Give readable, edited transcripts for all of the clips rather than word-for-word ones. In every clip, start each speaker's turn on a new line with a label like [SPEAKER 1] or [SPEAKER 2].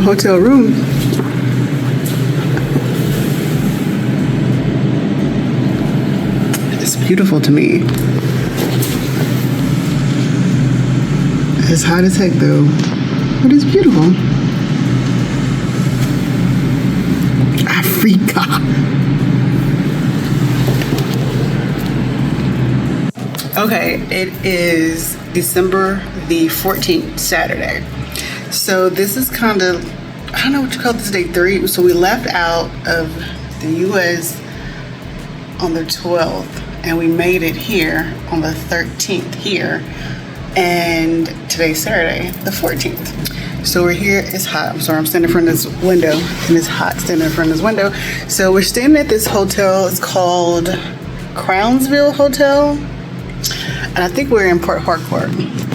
[SPEAKER 1] hotel room. It's beautiful to me. It's hot as heck though, but it's beautiful. Africa. Okay, it is December the 14th, Saturday. So this is kind of, I don't know what you call this, day 3. So we left out of the US on the 12th and we made it here on the 13th here. And today's Saturday, the 14th. So we're here, it's hot. I'm sorry, I'm standing in front of this window and it's hot standing in front of this window. So we're staying at this hotel. It's called Crownsville Hotel. And I think we're in Port Harcourt.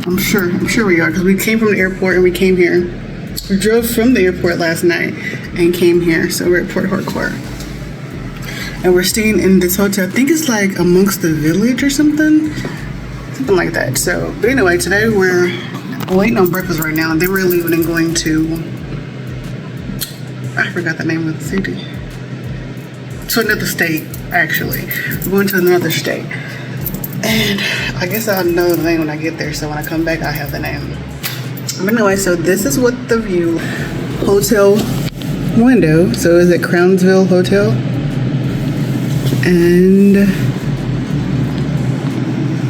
[SPEAKER 1] I'm sure we are, because we came from the airport and we came here. We drove from the airport last night and came here. So we're at Port Harcourt. And we're staying in this hotel. I think it's like amongst the village or something. Something like that. So, but anyway, today we're waiting on breakfast right now. And then we're leaving and going to, I forgot the name of the city. To another state, actually. We're going to another state. And I guess I'll know the name when I get there. So when I come back, I'll have the name. But anyway, so this is what the view hotel window. So is it Crownsville Hotel? And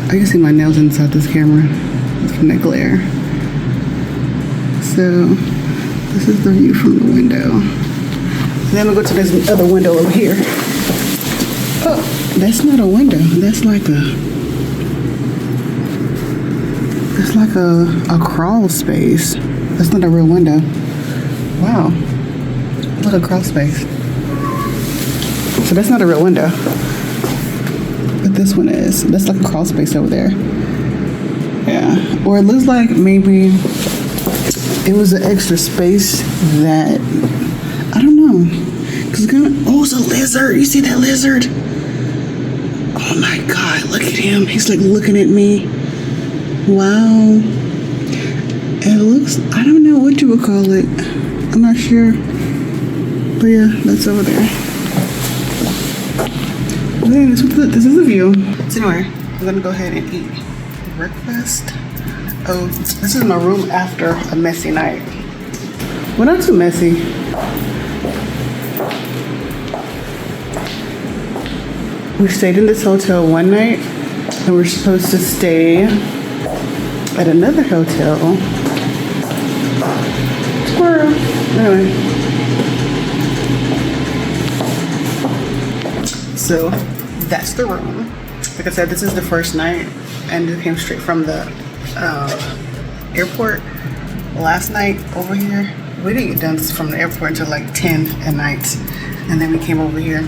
[SPEAKER 1] I can see my nails inside this camera from the glare. So this is the view from the window. And then we'll go to this other window over here. Oh, that's not a window. That's like a crawl space. That's not a real window. Wow. Look, a crawl space. So that's not a real window. But this one is. That's like a crawl space over there. Yeah. Or it looks like maybe it was an extra space that, I don't know. Cause it's gonna, oh, it's a lizard. You see that lizard? Oh my God, look at him. He's like looking at me. Wow. It looks, I don't know what you would call it. I'm not sure. But yeah, that's over there. Man, this is the view. So anyway, I'm gonna go ahead and eat breakfast. Oh, this is my room after a messy night. Well, not too messy. We stayed in this hotel one night, and we're supposed to stay at another hotel. Squirrel. Anyway. So that's the room. Like I said, this is the first night, and it came straight from the airport. Last night over here, we didn't get done from the airport until like 10 at night, and then we came over here.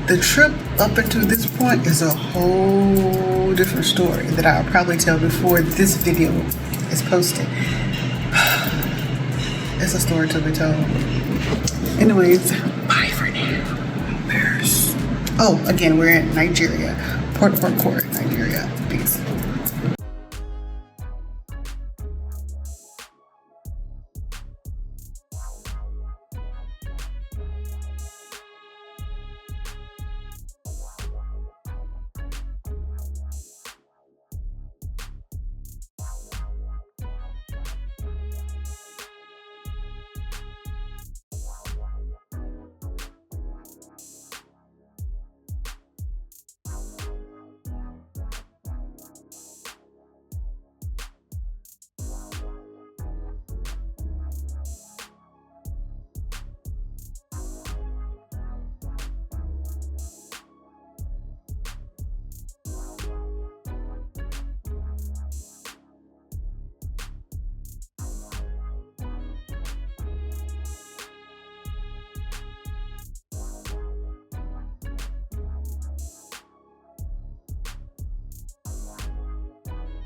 [SPEAKER 1] The trip up until this point is a whole different story that I'll probably tell before this video is posted. It's a story to be told. Anyways, bye for now. Paris. Oh, again, we're in Nigeria. Port Harcourt, Nigeria. Peace.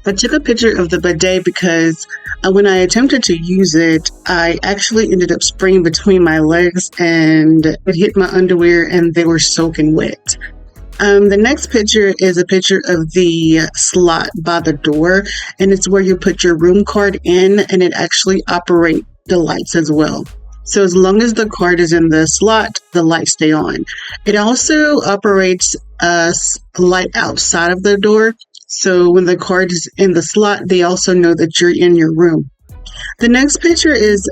[SPEAKER 1] I took a picture of the bidet because when I attempted to use it, I actually ended up spraying between my legs and it hit my underwear and they were soaking wet. The next picture is a picture of the slot by the door, and it's where you put your room card in, and it actually operates the lights as well. So as long as the card is in the slot, the lights stay on. It also operates a light outside of the door. So when the card is in the slot, they also know that you're in your room. The next picture is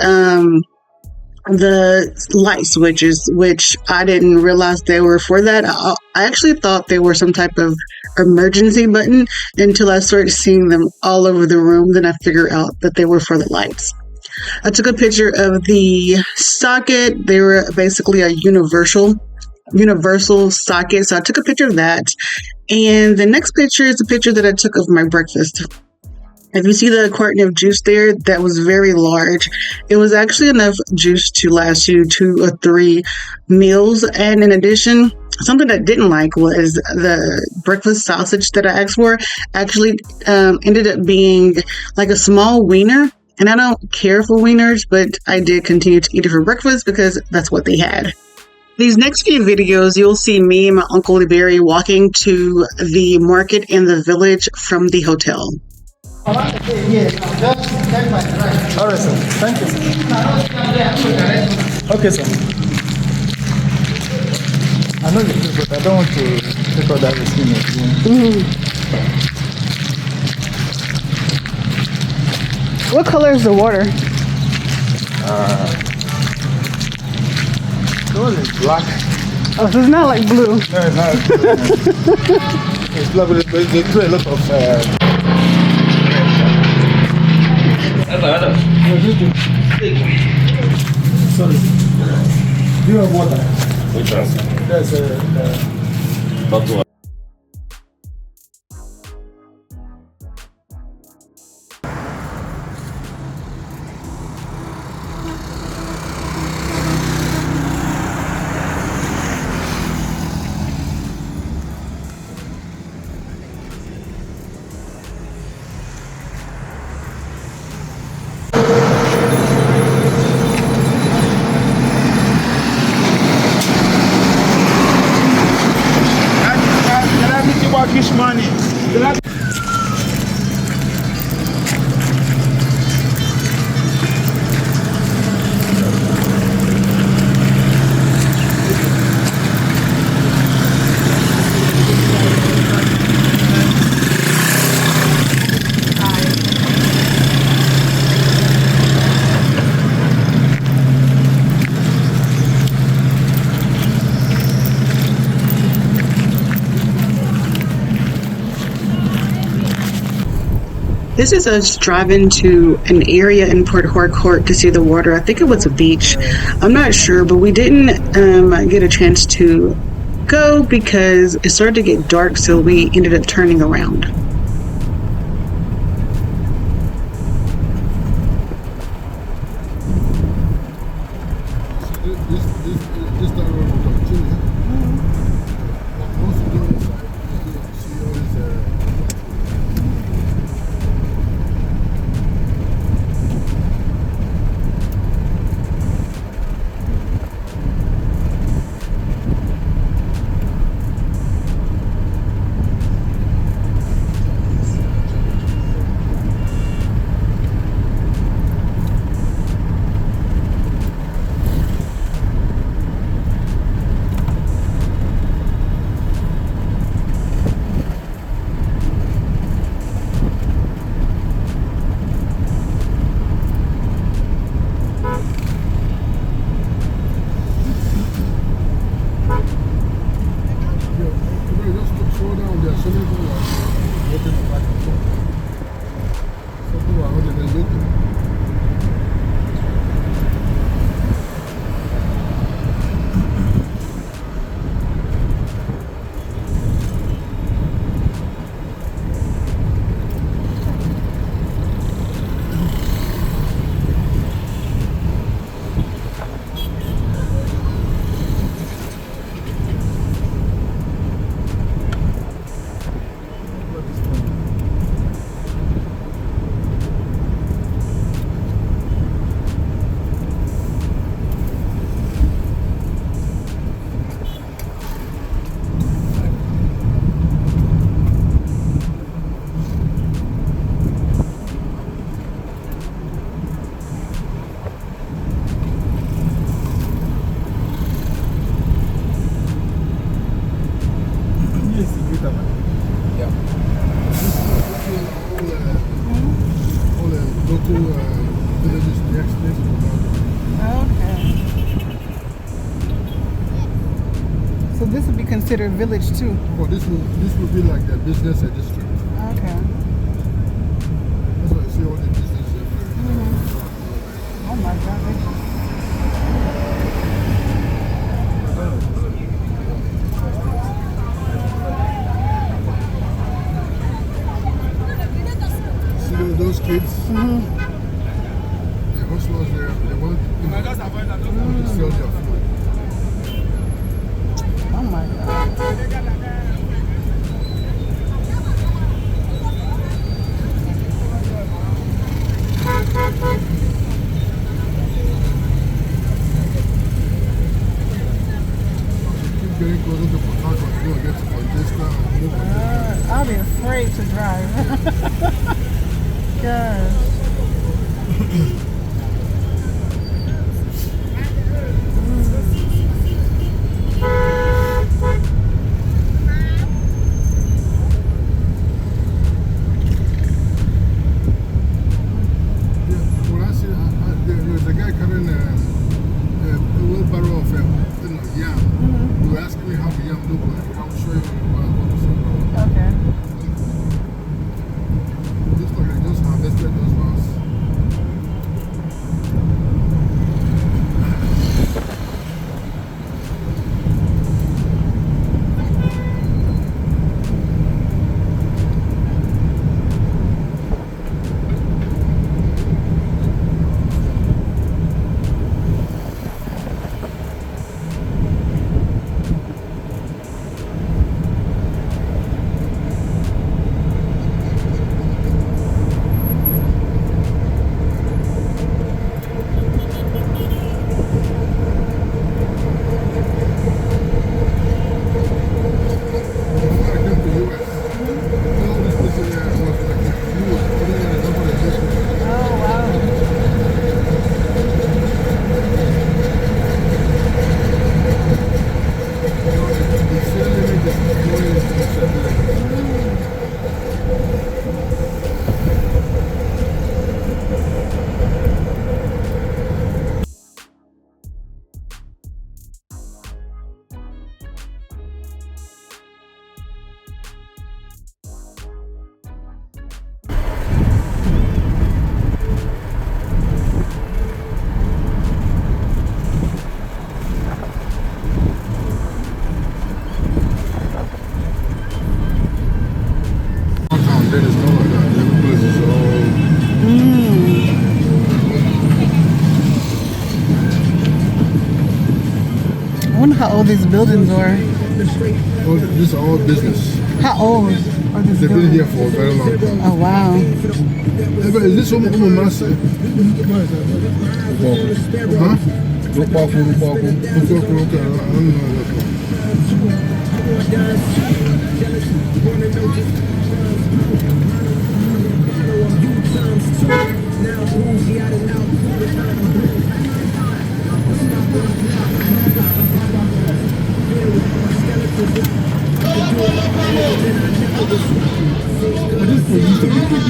[SPEAKER 1] the light switches, which I didn't realize they were for that. I actually thought they were some type of emergency button until I started seeing them all over the room. Then I figured out that they were for the lights. I took a picture of the socket. They were basically a universal socket. So I took a picture of that. And the next picture is a picture that I took of my breakfast. If you see the carton of juice there, that was very large. It was actually enough juice to last you 2 or 3 meals. And in addition, something I didn't like was the breakfast sausage that I asked for actually ended up being like a small wiener. And I don't care for wieners, but I did continue to eat it for breakfast because that's what they had. These next few videos, you'll see me and my Uncle Barry walking to the market in the village from the hotel.
[SPEAKER 2] Yes, just check my drive.
[SPEAKER 3] All right, sir. Thank you. Okay, sir. I know you do, but I don't want to take all that risk.
[SPEAKER 1] What color is the water?
[SPEAKER 3] The one is black.
[SPEAKER 1] Oh, so it's not like blue.
[SPEAKER 3] No, it's not. It's black, but they do a lot of. Sorry. Do you have water?
[SPEAKER 4] Which one?
[SPEAKER 3] There's
[SPEAKER 4] Bottle.
[SPEAKER 3] This money.
[SPEAKER 1] This is us driving to an area in Port Harcourt to see the water. I think it was a beach. I'm not sure, but we didn't get a chance to go because it started to get dark, so we ended up turning around. considered village too.
[SPEAKER 3] Oh, this will be like the business district.
[SPEAKER 1] Okay.
[SPEAKER 3] That's why you see all the business
[SPEAKER 1] Oh my God.
[SPEAKER 3] See those kids? The hustlers there, they want to sell their food.
[SPEAKER 1] Oh my God.
[SPEAKER 3] Keep getting closer to Port Harcourt, you're going to get to Manchester and move on.
[SPEAKER 1] I'll be afraid to drive. Gosh.
[SPEAKER 3] When I see there's a guy carrying a wheelbarrow of yam, you were asking me how the yam look like. I will show you what I want to say.
[SPEAKER 1] Okay.
[SPEAKER 3] Looks like they just harvested those ones. There is no like that. Every place is all.
[SPEAKER 1] I wonder how old these buildings are.
[SPEAKER 3] These are all business.
[SPEAKER 1] How old are these
[SPEAKER 3] They've been
[SPEAKER 1] buildings?
[SPEAKER 3] here for a very long time.
[SPEAKER 1] Oh wow.
[SPEAKER 3] Hey, but is this Umu Masa? Huh? Okay, I don't know that one.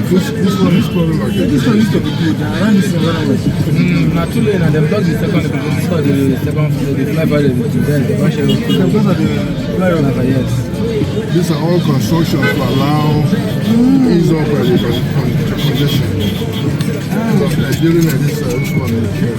[SPEAKER 3] This one is probably like
[SPEAKER 2] This one used to be good. I ran this around. Not too late, and they blocked the second because it's called the second the flyover the bunch of those are the flyover, yes.
[SPEAKER 3] these are all construction to allow ease up congestion. They're building like this one is here.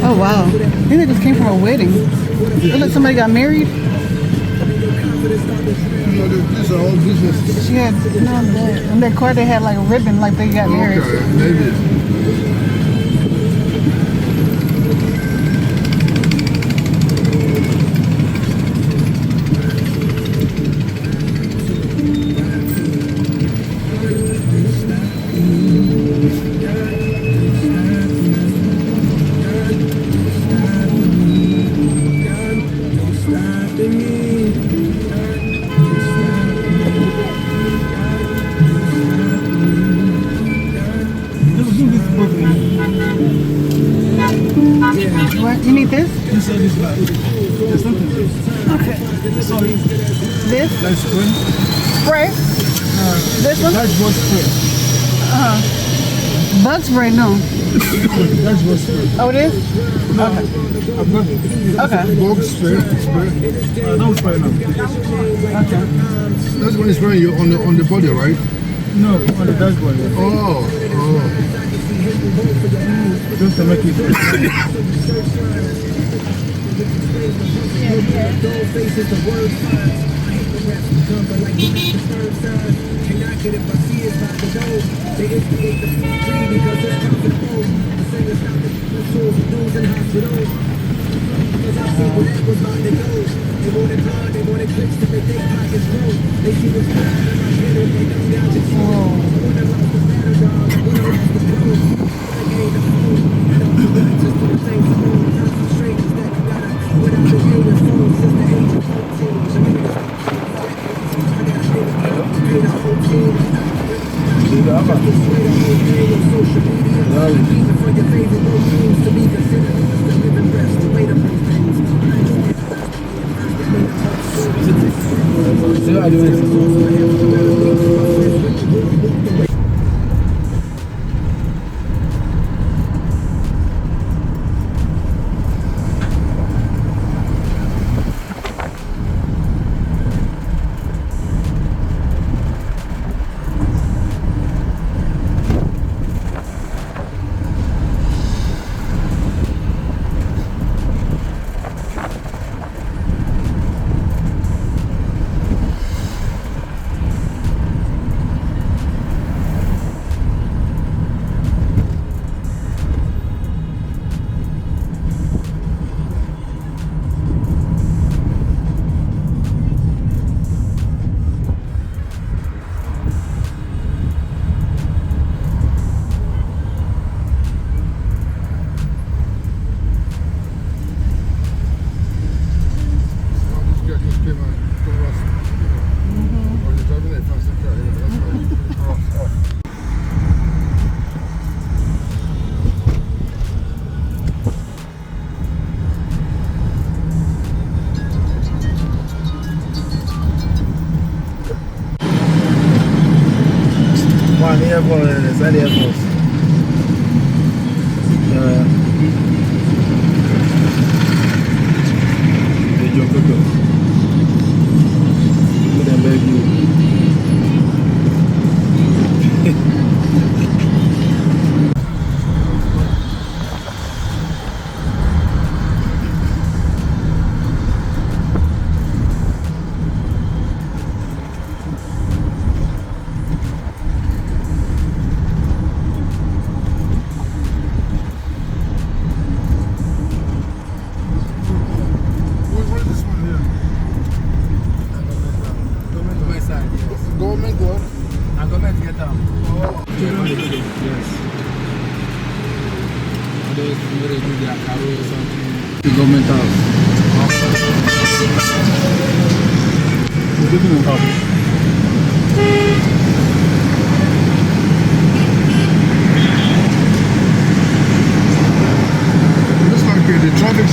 [SPEAKER 1] Oh wow. I think they just came from a wedding. Look like somebody got married.
[SPEAKER 3] These are all businesses.
[SPEAKER 1] She had in their car they had like a ribbon like they got married.
[SPEAKER 3] Okay, maybe.
[SPEAKER 1] What? You need this?
[SPEAKER 2] Inside this bag. There's something there.
[SPEAKER 1] Okay.
[SPEAKER 2] Sorry.
[SPEAKER 1] This?
[SPEAKER 2] That's spray.
[SPEAKER 1] Spray? This one?
[SPEAKER 2] That's what spray.
[SPEAKER 1] Bug spray? No.
[SPEAKER 2] That's what spray.
[SPEAKER 1] Oh, it is?
[SPEAKER 2] No,
[SPEAKER 1] Okay.
[SPEAKER 2] I've got it.
[SPEAKER 1] Okay.
[SPEAKER 3] Bug spray.
[SPEAKER 2] Don't spray now.
[SPEAKER 1] Okay.
[SPEAKER 3] That's when it's spraying you on the body, right?
[SPEAKER 2] No, on the dashboard. Yeah.
[SPEAKER 3] Oh.
[SPEAKER 2] Just to make it.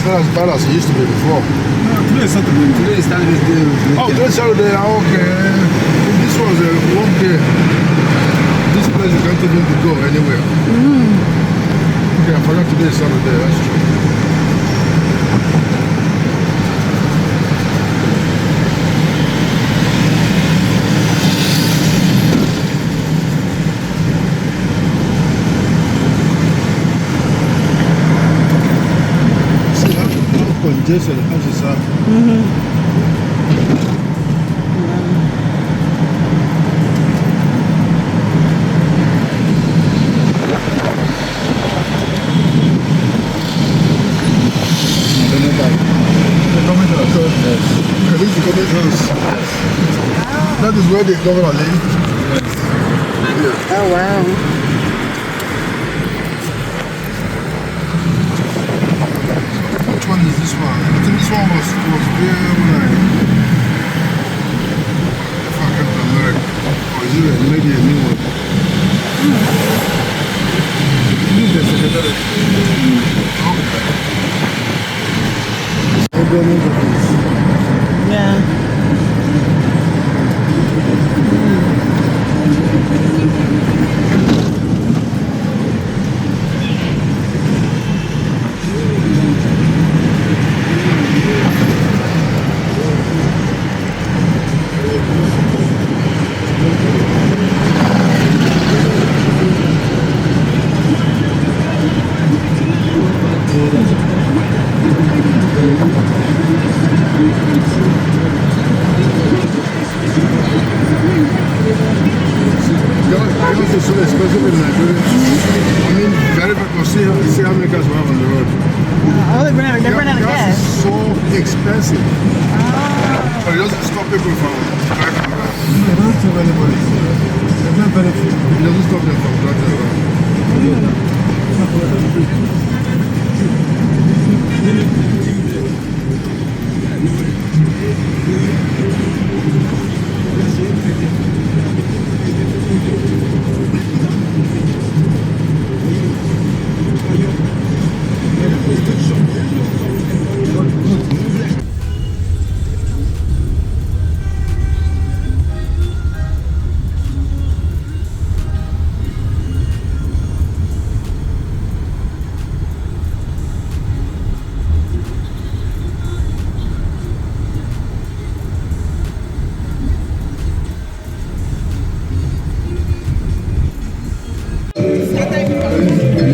[SPEAKER 3] Not as bad as it used to be before.
[SPEAKER 2] No, today is Saturday. Today is Saturday's day.
[SPEAKER 3] Oh, today's Saturday. Okay. This was a one day. This place you can't even go anywhere. Okay, I forgot today is Saturday. That's true. Congestion, the house is up. That is where the governor lives.
[SPEAKER 1] Oh, wow.
[SPEAKER 3] Which one is this one? I think this one was there when if I came to America. Or is it maybe a new one? This is the secretary. Okay. government office.
[SPEAKER 1] Yeah.
[SPEAKER 3] Gas is so expensive in Nigeria. I mean, very but see how many cars we have on the road.
[SPEAKER 1] Oh, they've run out of
[SPEAKER 3] Gas
[SPEAKER 1] gas.
[SPEAKER 3] is so expensive. But it doesn't stop people from driving around. It doesn't stop anybody. There's no benefit. It doesn't stop them from driving around.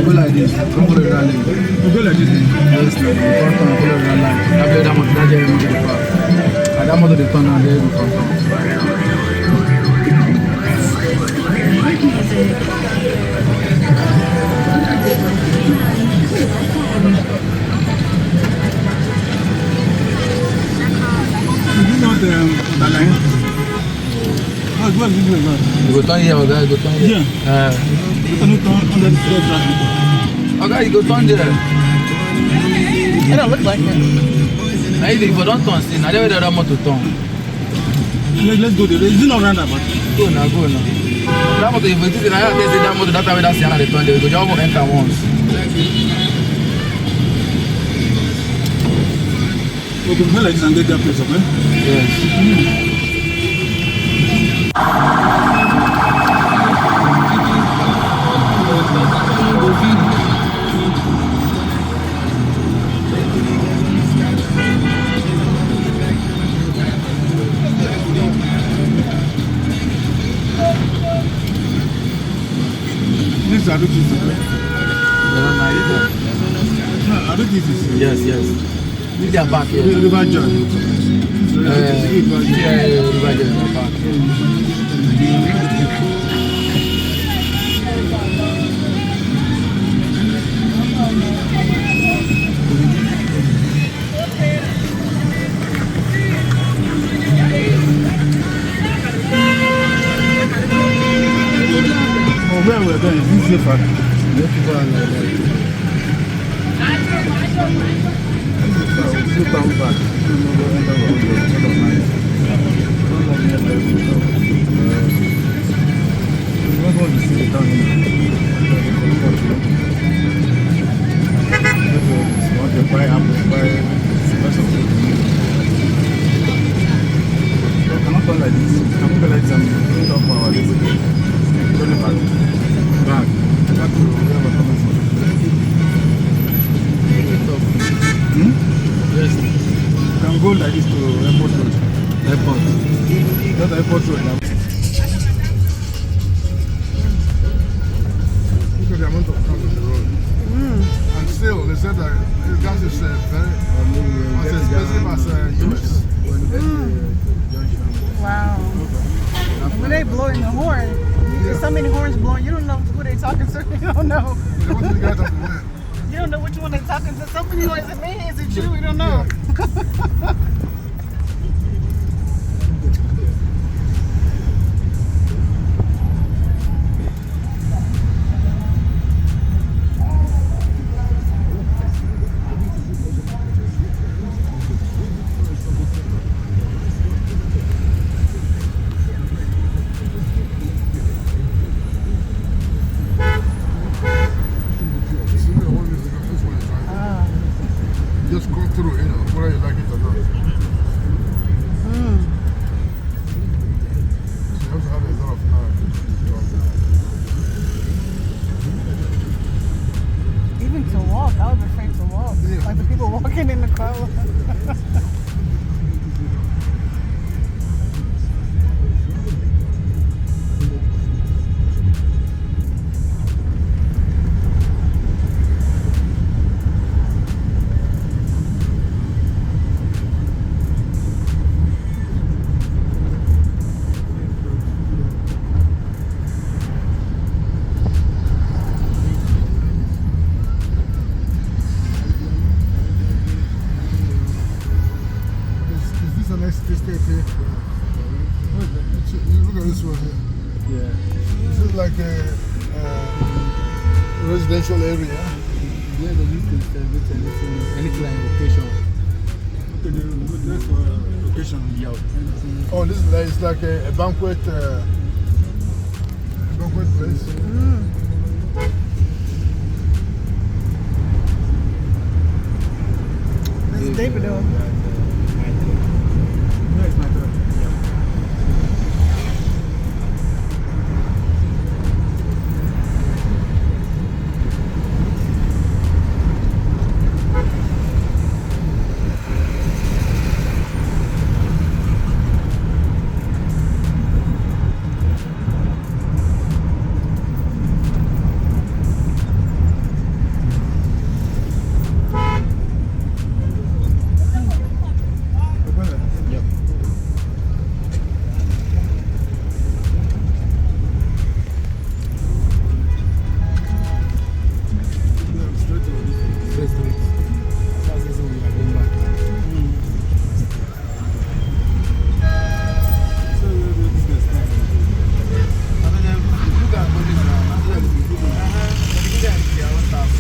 [SPEAKER 2] Go like this. Don't follow that line. Go like this. Yes, front turn, follow that line. After that motor, that motor dey pass. And that motor dey turn and there the front turn.
[SPEAKER 3] You know the line? How is it doing now?
[SPEAKER 2] You go turn here, oga. You go turn here.
[SPEAKER 3] Yeah. You can turn under the road traffic.
[SPEAKER 2] Oga, you go turn there.
[SPEAKER 1] It don't look like it.
[SPEAKER 2] Now if you don't turn, see, now there the other motor turn.
[SPEAKER 3] Let's go there. Is it not roundabout?
[SPEAKER 2] Go now, go now. That motor, if you see that motor, that time that Sienna dey turn there, you go just enter once.
[SPEAKER 3] We can feel like this and get that place, okay?
[SPEAKER 2] Yes.
[SPEAKER 3] This is Arutis. Arutis.
[SPEAKER 2] Yes, yes. If they are back here.
[SPEAKER 3] River John.
[SPEAKER 2] Yeah, River John are back.
[SPEAKER 3] Oh, where we're going? Is this safer? Sit down back. Go like this to airport road.
[SPEAKER 2] Airport.
[SPEAKER 3] Not airport road. Look at the amount of cars on the road. And still, they said that the gas is very as expensive as US.
[SPEAKER 1] Wow. When they blowing the horn, there's so many horns blowing, you don't know who they talking to. You don't know.
[SPEAKER 3] What do you guys have to wear?
[SPEAKER 1] You don't know which one they talking to. So many is it me? Is it you? We don't know.
[SPEAKER 3] Just go through, whether you like it or
[SPEAKER 1] looking in the color.
[SPEAKER 3] Is this the next estate here? Look at this one here.
[SPEAKER 2] Yeah.
[SPEAKER 3] This is like a residential area.
[SPEAKER 2] Yeah, they used to celebrate anything like occasion.
[SPEAKER 3] Okay, that's for occasion.
[SPEAKER 2] Yeah.
[SPEAKER 3] Oh, this is like a banquet place.
[SPEAKER 1] This is David though.
[SPEAKER 2] Yeah, it's my turn. Yep. Straight. That's the reason we are going back now. So we do this next time. And then you can go this round. After that, we go. You can see our stuff.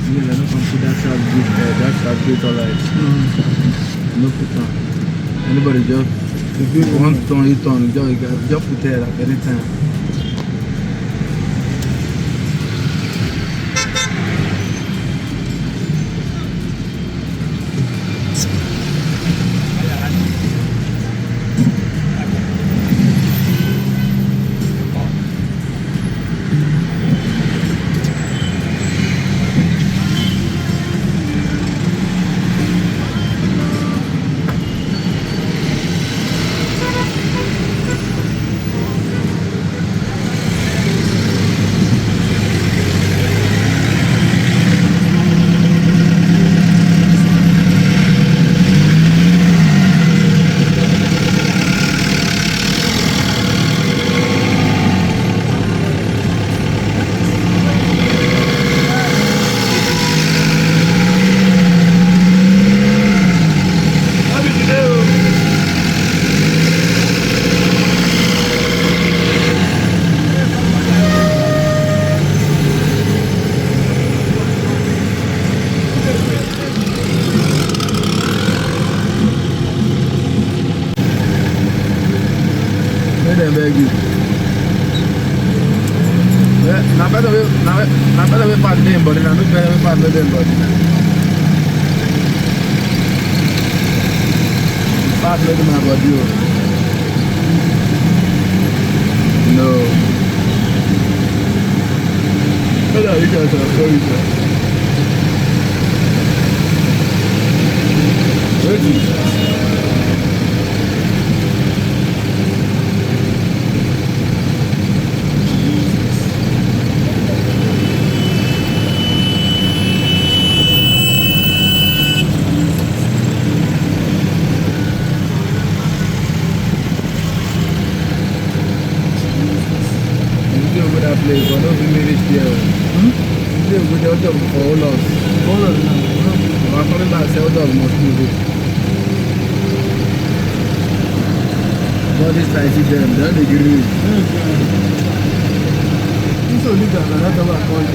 [SPEAKER 2] Yeah, I don't consider that great alright. No put on. Anybody just if you want to eat on, just put it at any time. Beg you. Yeah, now better we pass them, but now not better we pass them, but pass them my body. No. Better you guys are sorry, sir. Ready? Place, but don't really reach there. They go there for all us. All of them. I'm calling that sell dog must move it. all this time, see them, then they agree. This will leave that, that's how I call you.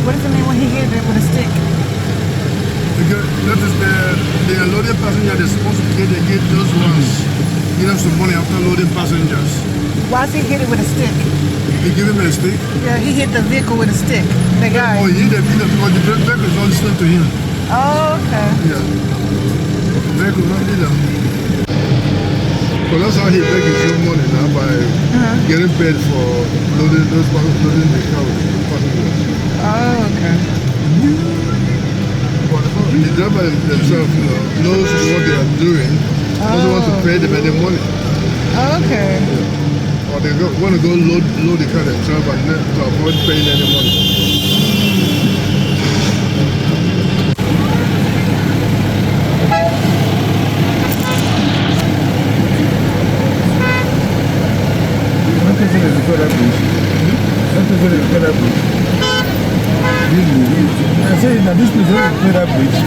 [SPEAKER 1] What does it mean when he hit it with a stick?
[SPEAKER 3] Because that is the unloaded passenger. They're supposed to get those ones. Give them some money after loading passengers.
[SPEAKER 1] Why does he hit it with a stick?
[SPEAKER 3] They give him a stick.
[SPEAKER 1] Yeah, he hit the vehicle with a stick. The guy.
[SPEAKER 3] Oh, he hit the vehicle because the vehicle is not listening to him.
[SPEAKER 1] Oh, okay.
[SPEAKER 3] Yeah. The vehicle is not listening. So that's how he makes his own money now by getting paid for loading the car with passengers.
[SPEAKER 1] Oh, okay.
[SPEAKER 3] The driver themselves, knows what they are doing. Doesn't want to pay them any money.
[SPEAKER 1] Okay.
[SPEAKER 3] Or they want to go load the car themselves and to avoid paying any money.
[SPEAKER 2] I say that this place is a that bridge.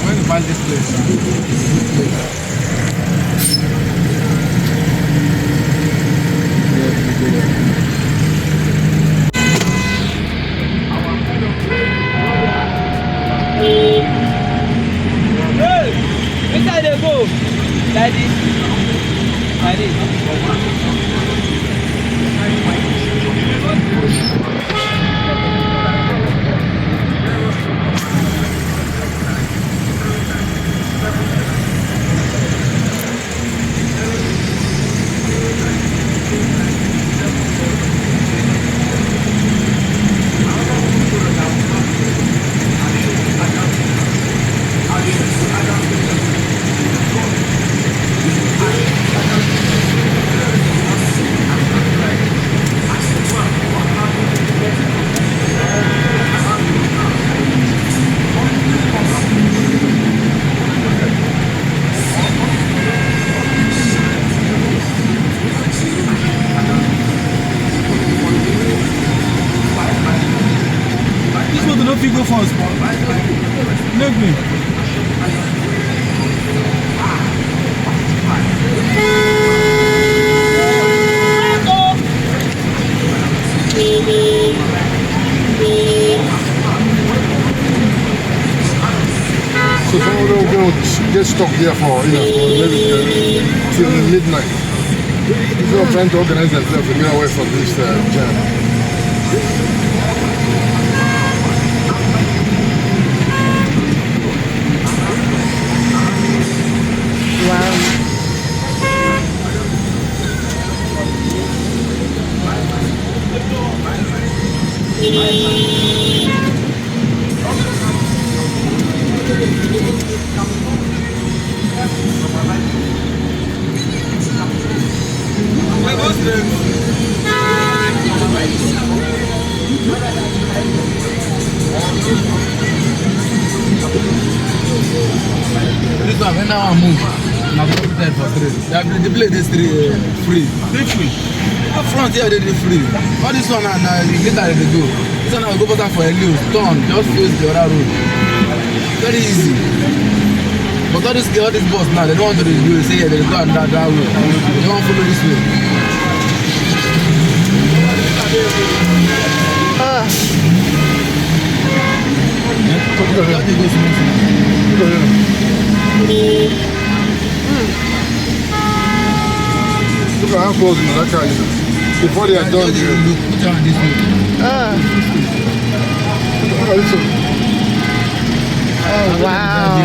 [SPEAKER 2] When you find this place?
[SPEAKER 5] Hey, inside they go. Like this. Like this.
[SPEAKER 2] first. Make me.
[SPEAKER 3] So some of them will get stuck there for maybe till midnight. People are trying to organize themselves to get away from this jam.
[SPEAKER 1] Wow.
[SPEAKER 2] This one, when I move, I'm going to for free. The plate is free. Free. Up front here, they free. All this one, later they go. This one, I go back for a little turn, just face the other road. Very easy. But all this bus now, they don't want to do it. Say, yeah, they go on that road. They don't follow this way.
[SPEAKER 3] Look at how close that car is. Before they are done,
[SPEAKER 2] Put your hand this way.
[SPEAKER 3] look at this one.
[SPEAKER 1] Oh, wow.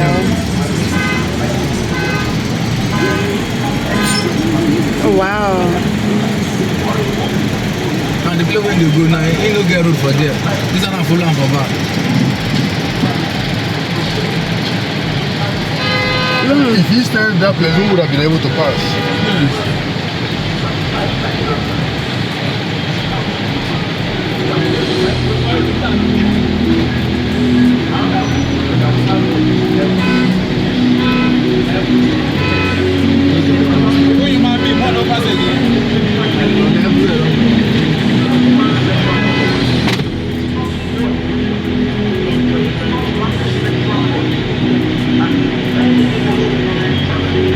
[SPEAKER 1] Oh, wow.
[SPEAKER 2] And the place where they go now, ain't no get road for there. This one full and for back.
[SPEAKER 3] If he stayed in that place, who would have been able to pass?
[SPEAKER 5] You might be one of us again.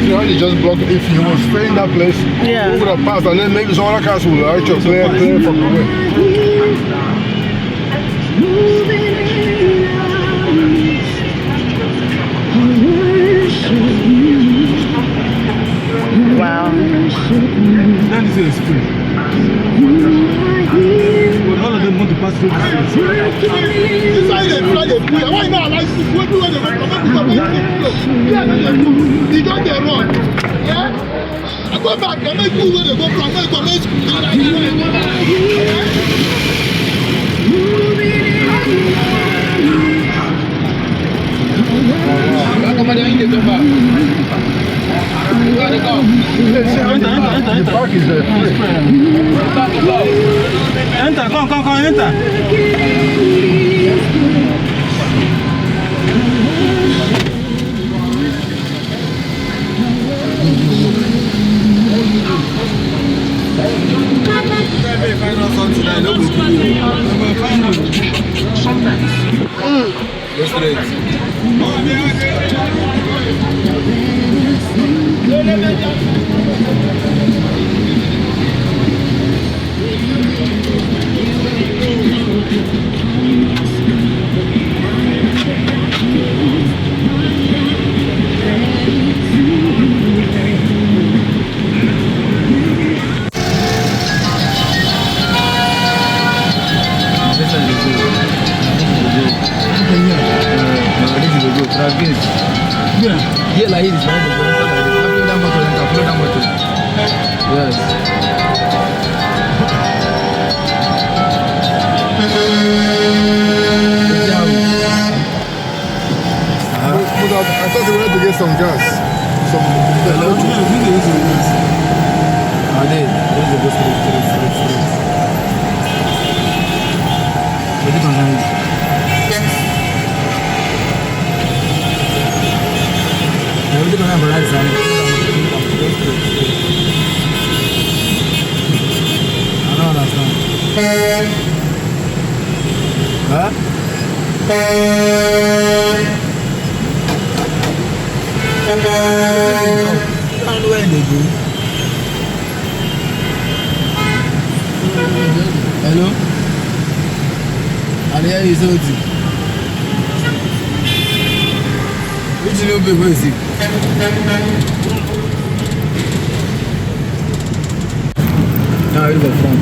[SPEAKER 3] You know, he just blocked. If he was staying in that place,
[SPEAKER 1] Yeah.
[SPEAKER 3] who would have passed? And then maybe some other cars will actually clear from the way.
[SPEAKER 1] Wow.
[SPEAKER 2] That is a spring. But all of them want to pass through this place.
[SPEAKER 3] This why they fly the pool. Why not? Like, what do they want to he got there wrong. Yeah? I go back, I make you where they go from. I go make the park is there.
[SPEAKER 2] Enter, come, enter. Go straight. Yeah, like this, right? Follow that motor. Yes.
[SPEAKER 3] I thought they wanted to get some gas. Some
[SPEAKER 2] I did. There's a go straight. What you gonna Everything gonna have a right side. I don't understand. Huh? And where they go? Hello? And here is Oti. Which new people is it? Now you go from.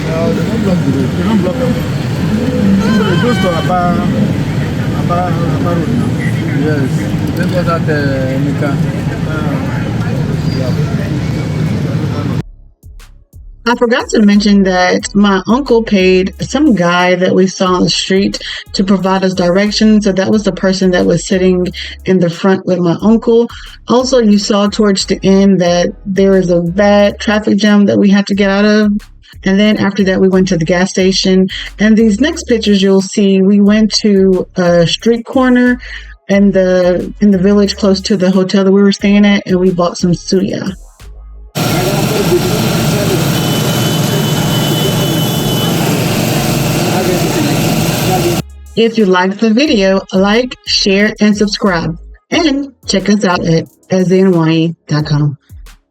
[SPEAKER 2] No, they don't block the road. They don't block them. It goes to Aba Road now. Yes. They got that Nika.
[SPEAKER 1] I forgot to mention that my uncle paid some guy that we saw on the street to provide us directions. So that was the person that was sitting in the front with my uncle. Also, you saw towards the end that there is a bad traffic jam that we had to get out of. And then after that, we went to the gas station. And these next pictures you'll see, we went to a street corner in the village close to the hotel that we were staying at, and we bought some suya. If you liked the video, like, share, and subscribe. And check us out at Nwanyi.com.